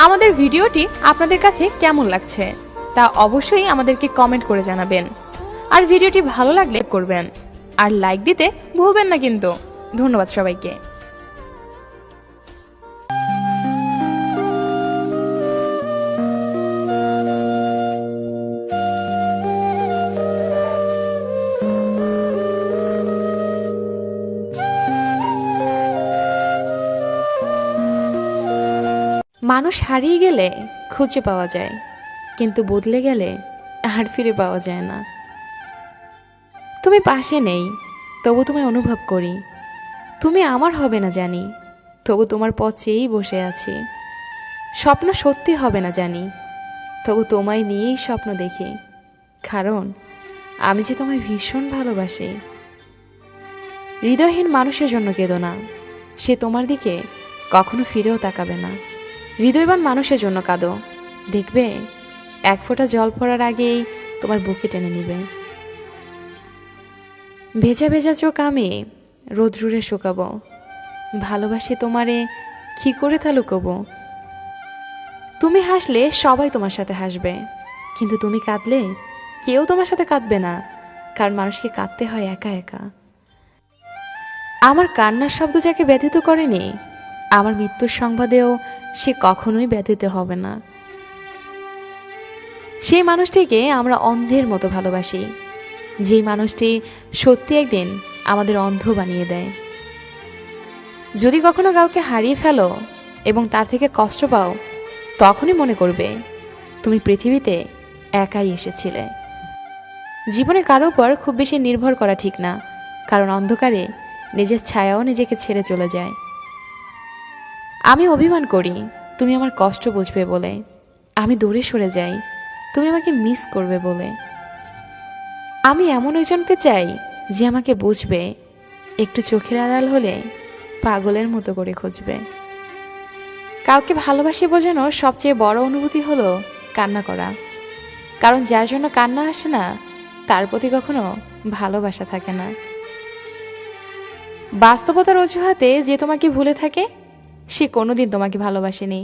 আমাদের ভিডিওটি আপনাদের কাছে কেমন লাগছে তা অবশ্যই আমাদেরকে কমেন্ট করে জানাবেন। আর ভিডিওটি ভালো লাগলে করবেন আর লাইক দিতে ভুলবেন না কিন্তু। ধন্যবাদ সবাইকে। মানুষ হারিয়ে গেলে খুঁজে পাওয়া যায়, কিন্তু বদলে গেলে আর ফিরে পাওয়া যায় না। তুমি পাশে নেই, তবু তোমায় অনুভব করি। তুমি আমার হবে না জানি, তবু তোমার পথ চেয়েই বসে আছি। স্বপ্ন সত্যি হবে না জানি, তবু তোমায় নিয়েই স্বপ্ন দেখি। কারণ আমি যে তোমায় ভীষণ ভালোবাসি। হৃদয়হীন মানুষের জন্য কেঁদো না, সে তোমার দিকে কখনো ফিরেও তাকাবে না। হৃদয়বান মানুষের জন্য কাঁদো, দেখবে এক ফোঁটা জল পড়ার আগেই তোমার বুকে টেনে নিবে। ভেজা ভেজা চোখ আমি রোদ্রুরে শুকাবো। ভালোবাসি তোমারে, কি করে তা লুকোবো। তুমি হাসলে সবাই তোমার সাথে হাসবে, কিন্তু তুমি কাঁদলে কেউ তোমার সাথে কাঁদবে না। কারণ মানুষকে কাঁদতে হয় একা একা। আমার কান্নার শব্দ যাকে ব্যথিত করেনি, আমার মৃত্যুর সংবাদেও সে কখনোই ব্যথিত হবে না। সেই মানুষটিকে আমরা অন্ধের মতো ভালোবাসি, যেই মানুষটি সত্যি একদিন আমাদের অন্ধ বানিয়ে দেয়। যদি কখনো কাউকে হারিয়ে ফেলো এবং তার থেকে কষ্ট পাও, তখনই মনে করবে তুমি পৃথিবীতে একাই এসেছিলে। জীবনে কারো উপর খুব বেশি নির্ভর করা ঠিক না, কারণ অন্ধকারে নিজের ছায়াও নিজেকে ছেড়ে চলে যায়। আমি অভিমান করি তুমি আমার কষ্ট বুঝবে বলে, আমি দূরে সরে যাই তুমি আমাকে মিস করবে বলে। আমি এমন একজনকে চাই যে আমাকে বুঝবে, একটু চোখের আড়াল হলে পাগলের মতো করে খুঁজবে। কাউকে ভালোবাসি বোঝানোর সবচেয়ে বড় অনুভূতি হলো কান্না করা। কারণ যার জন্য কান্না আসে না, তার প্রতি কখনো ভালোবাসা থাকে না। বাস্তবতার অজুহাতে যে তোমাকে ভুলে থাকে, সে কোনোদিন তোমাকে ভালোবাসেনি।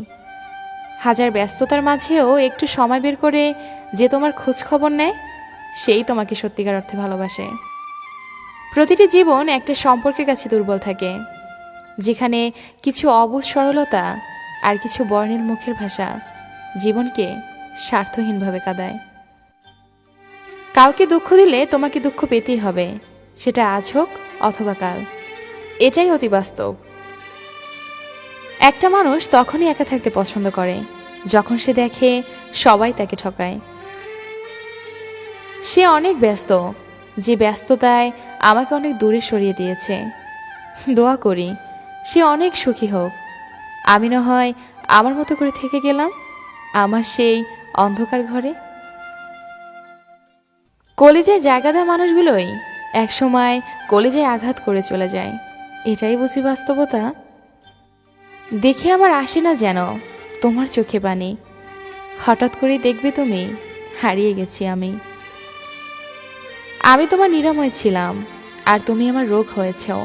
হাজার ব্যস্ততার মাঝেও একটু সময় বের করে যে তোমার খোঁজ খবর নেয়, সেই তোমাকে সত্যিকার অর্থে ভালোবাসে। প্রতিটি জীবন একটা সম্পর্কের কাছে দুর্বল থাকে, যেখানে কিছু অবুঝ সরলতা আর কিছু বর্ণিল মুখের ভাষা জীবনকে স্বার্থহীনভাবে কাঁদায়। কাউকে দুঃখ দিলে তোমাকে দুঃখ পেতেই হবে, সেটা আজ হোক অথবা কাল। এটাই অতি বাস্তব। একটা মানুষ তখনই একা থাকতে পছন্দ করে যখন সে দেখে সবাই তাকে ঠকায়। সে অনেক ব্যস্ত, যে ব্যস্ততায় আমাকে অনেক দূরে সরিয়ে দিয়েছে। দোয়া করি সে অনেক সুখী হোক। আমি না হয় আমার মতো করে থেকে গেলাম আমার সেই অন্ধকার ঘরে। কলেজায় জায়গা দেওয়া মানুষগুলোই একসময় কলেজায় আঘাত করে চলে যায়। এটাই বুঝি বাস্তবতা। দেখে আমার আসে না যেন তোমার চোখে পানি, হঠাৎ করেই দেখবে তুমি হারিয়ে গেছি আমি। আমি তোমার নিরাময় ছিলাম আর তুমি আমার রোগ হয়েছেও।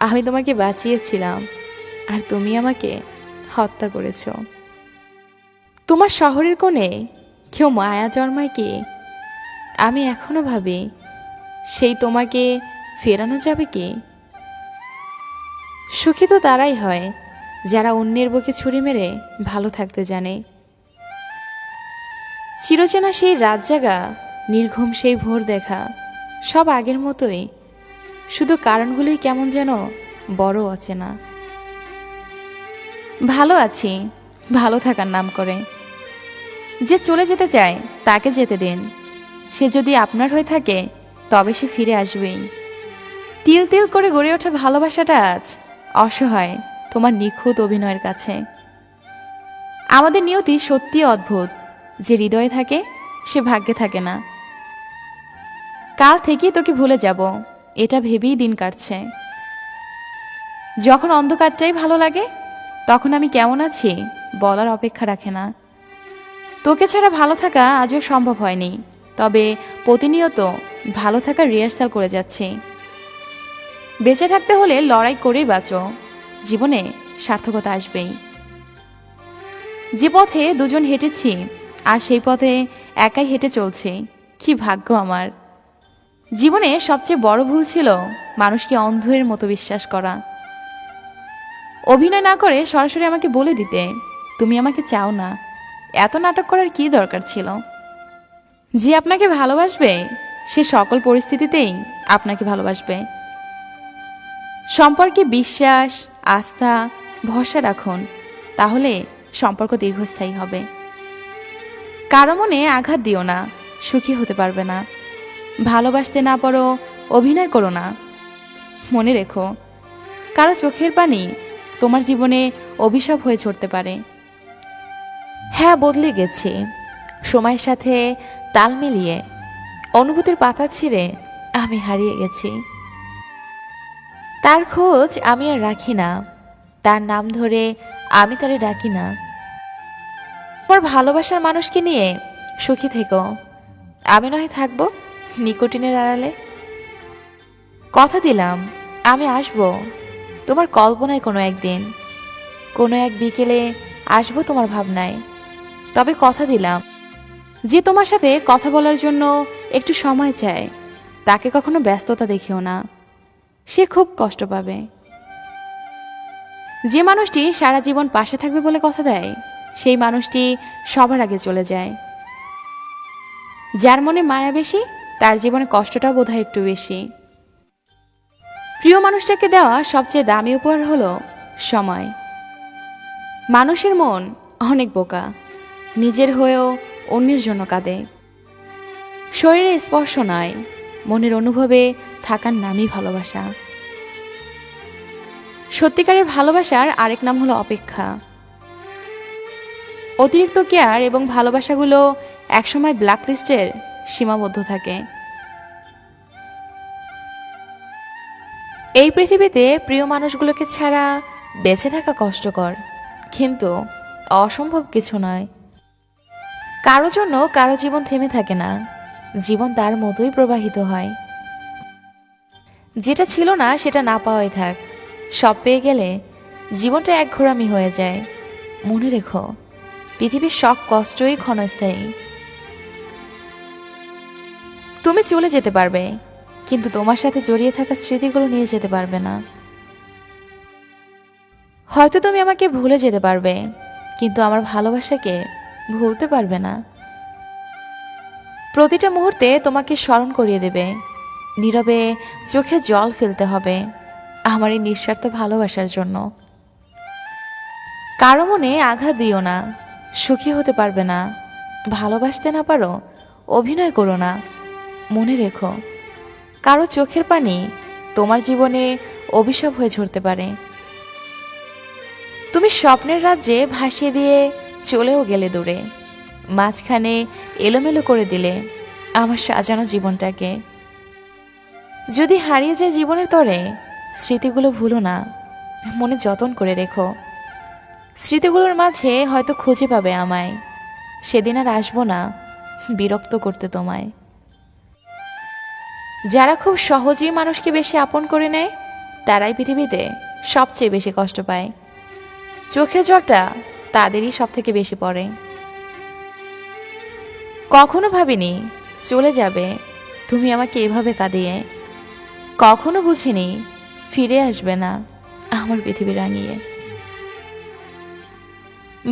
আমি তোমাকে বাঁচিয়েছিলাম আর তুমি আমাকে হত্যা করেছ। তোমার শহরের কোণে কেউ মায়া জন্মায় কি? আমি এখনো ভাবি সেই তোমাকে ফেরানো যাবে কি? সুখী তো তারাই হয় যারা অন্যের বুকে ছুরি মেরে ভালো থাকতে জানে। চিরচেনা সেই রাত জাগা, নির্ঘুম সেই ভোর দেখা, সব আগের মতোই, শুধু কারণগুলোই কেমন যেন বড় অচেনা। ভালো আছি, ভালো থাকার নাম করে। যে চলে যেতে চায় তাকে যেতে দিন। সে যদি আপনার হয়ে থাকে তবে সে ফিরে আসবেই। তিল তিল করে গড়ে ওঠা ভালোবাসাটা আজ অসহায় তোমার নিখুঁত অভিনয়ের কাছে। আমাদের নিয়তি সত্যি অদ্ভুত, যে হৃদয়ে থাকে সে ভাগ্যে থাকে না। কাল থেকেই তোকে ভুলে যাব এটা ভেবেই দিন কাটছে। যখন অন্ধকারটাই ভালো লাগে, তখন আমি কেমন আছি বলার অপেক্ষা রাখে না। তোকে ছাড়া ভালো থাকা আজও সম্ভব হয়নি, তবে প্রতিনিয়ত ভালো থাকার রিহার্সাল করে যাচ্ছি। বেঁচে থাকতে হলে লড়াই করেই বাঁচো, জীবনে সার্থকতা আসবেই। যে পথে দুজন হেঁটেছি আর সেই পথে একাই হেঁটে চলছি, কি ভাগ্য আমার। জীবনে সবচেয়ে বড় ভুল ছিল মানুষকে অন্ধের মতো বিশ্বাস করা। অভিনয় না করে সরাসরি আমাকে বলে দিতে তুমি আমাকে চাও না। এত নাটক করার কি দরকার ছিল? যে আপনাকে ভালোবাসবে সে সকল পরিস্থিতিতেই আপনাকে ভালোবাসবে। সম্পর্কে বিশ্বাস, আস্থা, ভরসা রাখুন, তাহলে সম্পর্ক দীর্ঘস্থায়ী হবে। কারো মনে আঘাত দিও না, সুখী হতে পারবে না। ভালোবাসতে না পারো, অভিনয় করো না। মনে রেখো, কারো চোখের পানি তোমার জীবনে অভিশাপ হয়ে ছড়তে পারে। হ্যাঁ, বদলে গেছি সময়ের সাথে তাল মিলিয়ে। অনুভূতির পাতা ছিঁড়ে আমি হারিয়ে গেছি। তার খোঁজ আমি আর রাখি না, তার নাম ধরে আমি তারে ডাকি না। তোমার ভালোবাসার মানুষকে নিয়ে সুখী থেকো, আমি নয় থাকবো নিকোটিনের আড়ালে। কথা দিলাম আমি আসবো তোমার কল্পনায় কোনো একদিন, কোনো এক বিকেলে আসবো তোমার ভাবনায়। তবে কথা দিলাম, যে তোমার সাথে কথা বলার জন্য একটু সময় চায় তাকে কখনো ব্যস্ততা দেখিও না, সে খুব কষ্ট পাবে। যে মানুষটি সারা জীবন পাশে থাকবে বলে কথা দেয় সেই মানুষটি সবার আগে চলে যায়। যার মনে মায়া বেশি তার জীবনে কষ্টটাও বোধহয় একটু বেশি। প্রিয় মানুষটাকে দেওয়া সবচেয়ে দামি উপহার হলো সময়। মানুষের মন অনেক বোকা, নিজের হয়েও অন্যের জন্য কাঁদে। শরীরে স্পর্শ নয়, মনের অনুভবে থাকার নামই ভালোবাসা। সত্যিকারের ভালোবাসার আরেক নাম হলো অপেক্ষা। অতিরিক্ত কেয়ার এবং ভালোবাসাগুলো একসময় ব্ল্যাকলিস্টের সীমাবদ্ধ থাকে। এই পৃথিবীতে প্রিয় মানুষগুলোকে ছাড়া বেঁচে থাকা কষ্টকর, কিন্তু অসম্ভব কিছু নয়। কারো জন্য কারো জীবন থেমে থাকে না, জীবন তার মতোই প্রবাহিত হয়। যেটা ছিল না সেটা না পাওয়াই থাক, সব পেয়ে গেলে জীবনটা এক ঘোরামি হয়ে যায়। মনে রেখো, পৃথিবীর সব কষ্টই ক্ষণস্থায়ী। তুমি চলে যেতে পারবে, কিন্তু তোমার সাথে জড়িয়ে থাকা স্মৃতিগুলো নিয়ে যেতে পারবে না। হয়তো তুমি আমাকে ভুলে যেতে পারবে, কিন্তু আমার ভালোবাসাকে ভুলতে পারবে না। প্রতিটা মুহূর্তে তোমাকে স্মরণ করিয়ে দেবে, নীরবে চোখে জল ফেলতে হবে আমার এই নিঃস্বার্থ ভালোবাসার জন্য। কারো মনে আঘাত দিও না, সুখী হতে পারবে না। ভালোবাসতে না পারো, অভিনয় করো না। মনে রেখো, কারো চোখের পানি তোমার জীবনে অভিশাপ হয়ে ঝরতে পারে। তুমি স্বপ্নের রাজ্যে ভাসিয়ে দিয়ে চলেও গেলে দূরে, মাঝখানে এলোমেলো করে দিলে আমার সাজানো জীবনটাকে। যদি হারিয়ে যায় জীবনের তরে, স্মৃতিগুলো ভুলো না, মনে যতন করে রেখো। স্মৃতিগুলোর মাঝে হয়তো খুঁজে পাবে আমায়, সেদিন আর আসবো না বিরক্ত করতে তোমায়। যারা খুব সহজেই মানুষকে বেশি আপন করে নেয় তারাই পৃথিবীতে সবচেয়ে বেশি কষ্ট পায়। চোখের জলটা তাদেরই সব থেকে বেশি পড়ে। কখনো ভাবিনি চলে যাবে তুমি আমাকে এভাবে কাঁদিয়ে, কখনো বুঝিনি ফিরে আসবে না আমার পৃথিবী রাঙিয়ে।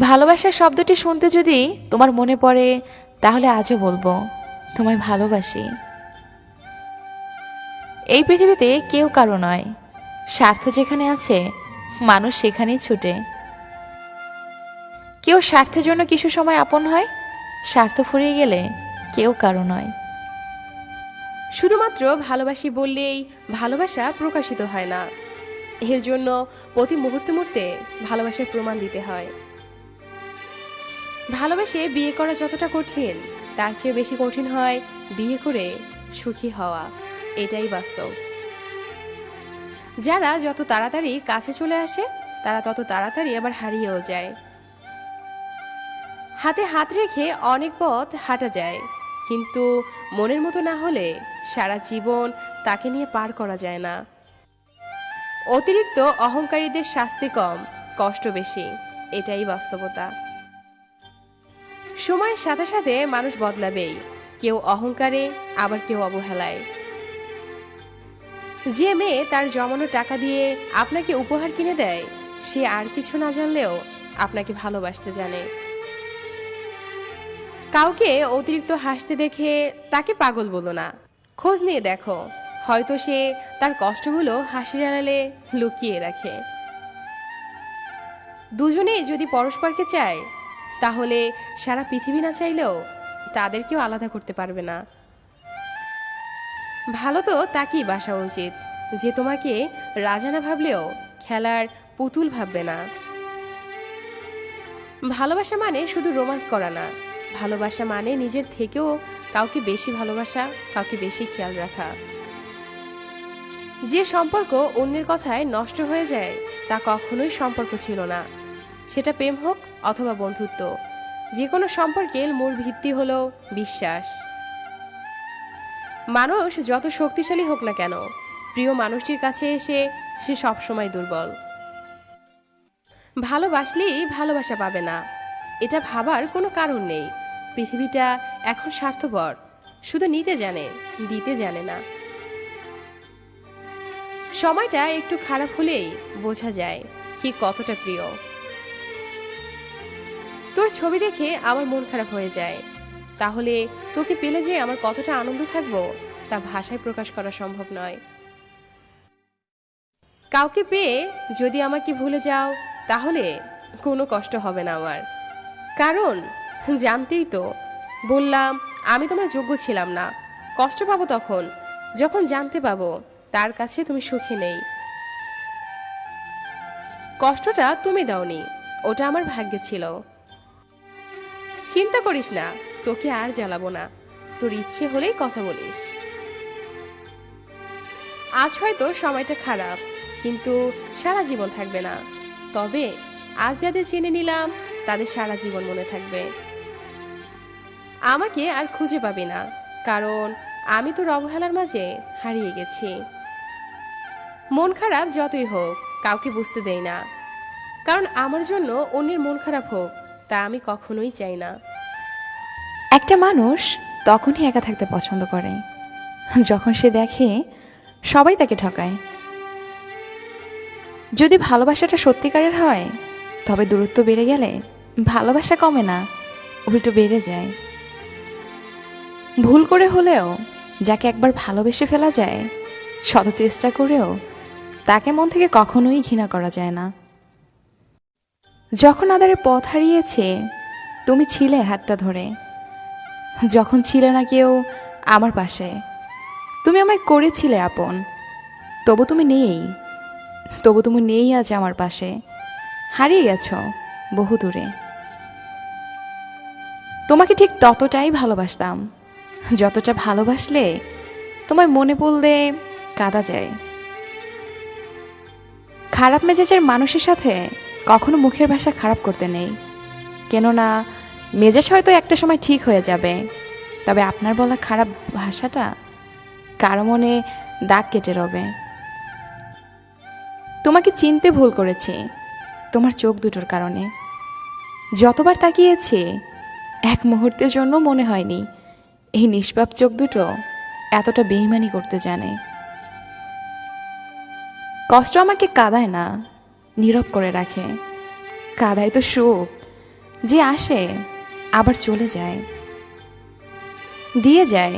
ভালোবাসার শব্দটি শুনতে যদি তোমার মনে পড়ে, তাহলে আজও বলবো তোমায় ভালোবাসি। এই পৃথিবীতে কেউ কারো নয়, স্বার্থ যেখানে আছে মানুষ সেখানেই ছুটে। কেউ স্বার্থের জন্য কিছু সময় আপন হয়, স্বার্থ ফুরিয়ে গেলে কেউ কারো নয়। শুধুমাত্র ভালোবাসি বললেই ভালোবাসা প্রকাশিত হয় না, এর জন্য প্রতি মুহূর্তে মুহূর্তে ভালোবাসার প্রমাণ দিতে হয়। ভালোবাসে বিয়ে করা যতটা কঠিন, তার চেয়ে বেশি কঠিন হয় বিয়ে করে সুখী হওয়া, এটাই বাস্তব। যারা যত তাড়াতাড়ি কাছে চলে আসে তারা তত তাড়াতাড়ি আবার হারিয়েও যায়। হাতে হাত রেখে অনেক পথ হাঁটা যায়, কিন্তু মনের মতো না হলে সারা জীবন তাকে নিয়ে পার করা যায় না। অতিরিক্ত অহংকারীদের শাস্তি কম, কষ্ট বেশি, এটাই বাস্তবতা। সময়ের সাথে সাথে মানুষ বদলাবেই, কেউ অহংকারে, আবার কেউ অবহেলায়। যে মেয়ে তার জমানো টাকা দিয়ে আপনাকে উপহার কিনে দেয়, সে আর কিছু না জানলেও আপনাকে ভালোবাসতে জানে। কাউকে অতিরিক্ত হাসতে দেখে তাকে পাগল বলো না, খোঁজ নিয়ে দেখো, হয়তো সে তার কষ্টগুলো হাসির আড়ালে লুকিয়ে রাখে। দুজনেই যদি পরস্পরকে চায়, তাহলে সারা পৃথিবী না চাইলেও তাদেরকেও আলাদা করতে পারবে না। ভালো তো তাকেই বাসা উচিত, যে তোমাকে রাজা না ভাবলেও খেলার পুতুল ভাববে না। ভালোবাসা মানে শুধু রোমান্স করা না, ভালোবাসা মানে নিজের থেকেও কাউকে বেশি ভালোবাসা, কাউকে বেশি খেয়াল রাখা। যে সম্পর্ক অন্যের কথায় নষ্ট হয়ে যায়, তা কখনোই সম্পর্ক ছিল না। সেটা প্রেম হোক অথবা বন্ধুত্ব, যে কোনো সম্পর্কের মূল ভিত্তি হলো বিশ্বাস। মানুষ যত শক্তিশালী হোক না কেন, প্রিয় মানুষটির কাছে এসে সে সবসময় দুর্বল। ভালোবাসলেই ভালোবাসা পাবে না, এটা ভাবার কোনো কারণ নেই। পৃথিবীটা এখন স্বার্থপর, শুধু নিতে জানে, দিতে জানে না। সময়টা একটু খারাপ হলেই বোঝা যায় কি কতটা প্রিয়। তোর ছবি দেখে আমার মন খারাপ হয়ে যায়, তাহলে তোকে পেলে যে আমার কতটা আনন্দ থাকবো তা ভাষায় প্রকাশ করা সম্ভব নয়। কাউকে পেয়ে যদি আমাকে ভুলে যাও, তাহলে কোনো কষ্ট হবে না আমার, কারণ জানতেই তো বললাম আমি তোমার যোগ্য ছিলাম না। কষ্ট পাবো তখন যখন জানতে পাবো তার কাছে তুমি সুখী নেই। কষ্টটা তুমি দাওনি, ওটা আমার ভাগ্যে ছিল। চিন্তা করিস না, তোকে আর জ্বালাবো না, তোর ইচ্ছে হলেই কথা বলিস। আজ হয়তো সময়টা খারাপ, কিন্তু সারা জীবন থাকবে না। তবে আজ যাদের চিনে নিলাম, তাদের সারা জীবন মনে থাকবে। আমাকে আর খুঁজে পাবি না, কারণ আমি তোর অবহেলার মাঝে হারিয়ে গেছি। মন খারাপ যতই হোক কাউকে বুঝতে দেই না, কারণ আমার জন্য অন্যের মন খারাপ হোক তা আমি কখনোই চাই না। একটা মানুষ তখনই একা থাকতে পছন্দ করে যখন সে দেখে সবাই তাকে ঠকায়। যদি ভালোবাসাটা সত্যিকারের হয়, তবে দূরত্ব বেড়ে গেলে ভালোবাসা কমে না, উল্টো বেড়ে যায়। ভুল করে হলেও যাকে একবার ভালোবেসে ফেলা যায়, শত চেষ্টা করেও তাকে মন থেকে কখনোই ঘৃণা করা যায় না। যখন আদারে পথ হারিয়েছে, তুমি ছিলে হাতটা ধরে। যখন ছিলে না কেউ আমার পাশে, তুমি আমায় করেছিলে আপন। তবু তুমি নেই আজ আমার পাশে, হারিয়ে গেছো বহু দূরে। তোমাকে ঠিক ততটাই ভালোবাসতাম যতটা ভালোবাসলে তোমায় মনে পড়লে কাঁদা যায়। খারাপ মেজাজের মানুষের সাথে কখনো মুখের ভাষা খারাপ করতে নেই, কেননা মেজাজ হয়তো একটা সময় ঠিক হয়ে যাবে, তবে আপনার বলা খারাপ ভাষাটা কারো মনে দাগ কেটে রবে। তোমাকে চিনতে ভুল করেছি তোমার চোখ দুটোর কারণে। যতবার তাকিয়েছি, এক মুহূর্তের জন্য মনে হয়নি এই নিষ্পাপ চোখ দুটো এতটা বেইমানি করতে জানে। কষ্ট আমাকে কাঁদায় না, নীরব করে রাখে। কাঁদায় তো সুখ, যে আসে আবার চলে যায়, দিয়ে যায়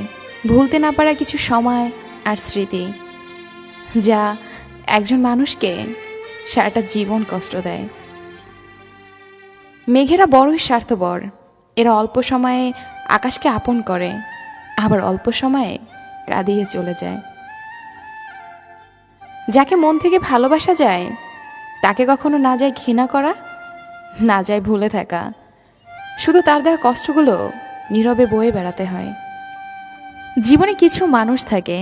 ভুলতে না পারা কিছু সময় আর স্মৃতি, যা একজন মানুষকে সারাটা জীবন কষ্ট দেয়। মেঘেরা বড়ই স্বার্থপর, এরা অল্প সময়ে আকাশকে আপন করে, আবার অল্প সময়ে কাঁদিয়ে চলে যায়। যাকে মন থেকে ভালোবাসা যায়, তাকে কখনো না যায় ঘৃণা করা, না যায় ভুলে থাকা, শুধু তার দেওয়া কষ্টগুলো নীরবে বয়ে বেড়াতে হয়। জীবনে কিছু মানুষ থাকে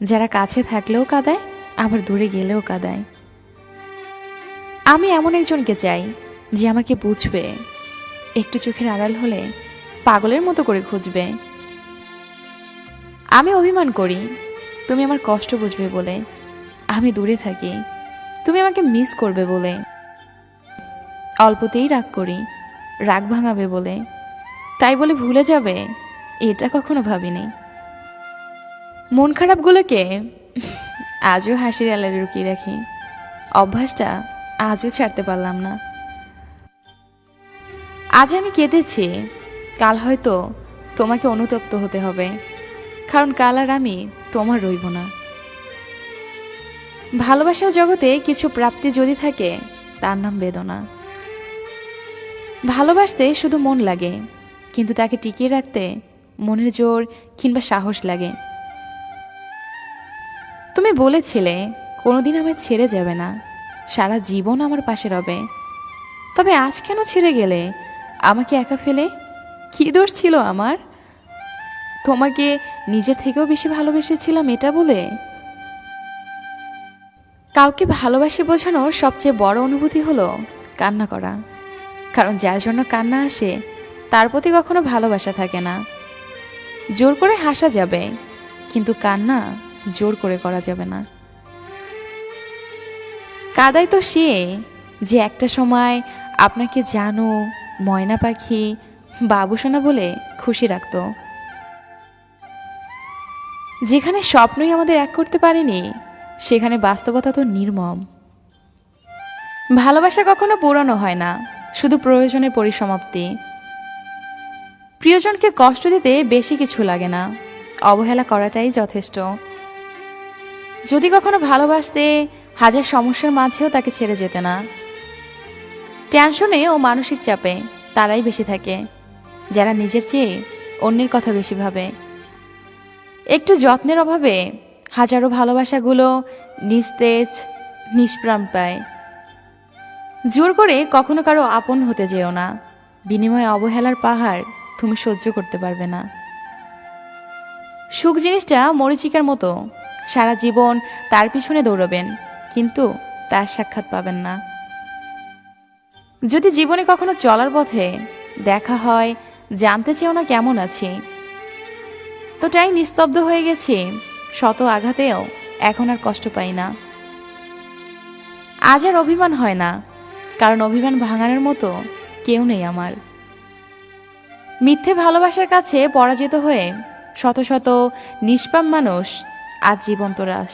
যারা কাছে থাকলেও কাঁদায়, আবার দূরে গেলেও কাঁদায়। আমি এমন একজনকে চাই যে আমাকে বুঝবে, একটু চোখের আড়াল হলে পাগলের মতো করে খুঁজবে। আমি অভিমান করি তুমি আমার কষ্ট বুঝবে বলে, আমি দূরে থাকি তুমি আমাকে মিস করবে বলে, অল্পতেই রাগ করি রাগ ভাঙাবে বলে, তাই বলে ভুলে যাবে এটা কখনো ভাবিনি। মন খারাপগুলোকে আজও হাসির আড়ালে লুকিয়ে রাখি। অভ্যাসটা আজও ছাড়তে পারলাম না। আজ আমি কেঁদেছি, কাল হয়তো তোমাকে অনুতপ্ত হতে হবে, কারণ কাল আর আমি তোমার রইব না। ভালোবাসার জগতে কিছু প্রাপ্তি যদি থাকে তার নাম বেদনা। ভালোবাসতে শুধু মন লাগে, কিন্তু তাকে টিকিয়ে রাখতে মনের জোর কিংবা সাহস লাগে। তুমি বলেছিলে কোনোদিন আমায় ছেড়ে যাবে না, সারা জীবন আমার পাশে রবে। তবে আজ কেন ছেড়ে গেলে আমাকে একা ফেলে? কী দোষ ছিল আমার? তোমাকে নিজের থেকেও বেশি ভালোবেসেছিলাম এটা বলে? কাউকে ভালোবাসি বোঝানোর সবচেয়ে বড় অনুভূতি হলো কান্না করা। কারণ যার জন্য কান্না আসে তার প্রতি কখনো ভালোবাসা থাকে না। জোর করে হাসা যাবে, কিন্তু কান্না জোর করে করা যাবে না। কাদাই তো সে যে একটা সময় আপনাকে জানো ময়না পাখি, বাবুসোনা বলে খুশি রাখত। যেখানে স্বপ্নই আমাদের এক করতে পারেনি, সেখানে বাস্তবতা তো নির্মম। ভালোবাসা কখনো পুরনো হয় না, শুধু প্রয়োজনের পরিসমাপ্তি। প্রিয়জনকে কষ্ট দিতে বেশি কিছু লাগে না, অবহেলা করাটাই যথেষ্ট। যদি কখনো ভালোবাসতে, হাজার সমস্যার মাঝেও তাকে ছেড়ে যেতে না। টেনশনে ও মানসিক চাপে তারাই বেশি থাকে, যারা নিজের চেয়ে অন্যের কথা বেশি ভাবে। একটু যত্নের অভাবে হাজারো ভালোবাসাগুলো নিস্তেজ, নিষ্প্রাণ পায়। জোর করে কখনো কারো আপন হতে যেও না, বিনিময়ে অবহেলার পাহাড় তুমি সহ্য করতে পারবে না। সুখ জিনিসটা মরীচিকার মতো, সারা জীবন তার পিছনে দৌড়বেন, কিন্তু তার সাক্ষাৎ পাবেন না। যদি জীবনে কখনো চলার পথে দেখা হয়, জানতে চেও না কেমন আছি। তো তাই নিস্তব্ধ হয়ে গেছি, শত আঘাতেও এখন আর কষ্ট পাই না। আজ আর অভিমান হয় না, কারণ অভিমান ভাঙানোর মতো কেউ নেই আমার। মিথ্যে ভালোবাসার কাছে পরাজিত হয়ে শত শত নিষ্পাপ মানুষ আজ জীবন্ত রাস।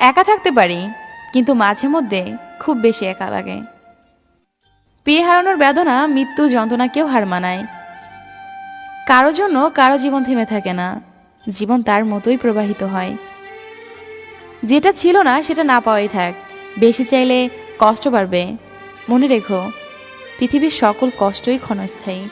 একা থাকতে পারি, কিন্তু মাঝে মধ্যে খুব বেশি একা লাগে। পেয়ে হারানোর বেদনা মৃত্যু যন্ত্রণাকেও হার মানায়। কারো জন্য কারো জীবন থেমে থাকে না, জীবন তার মতোই প্রবাহিত হয়। যেটা ছিল না সেটা না পাওয়াই থাক, বেশি চাইলে কষ্ট বাড়বে। মনে রেখো, পৃথিবীর সকল কষ্টই ক্ষণস্থায়ী।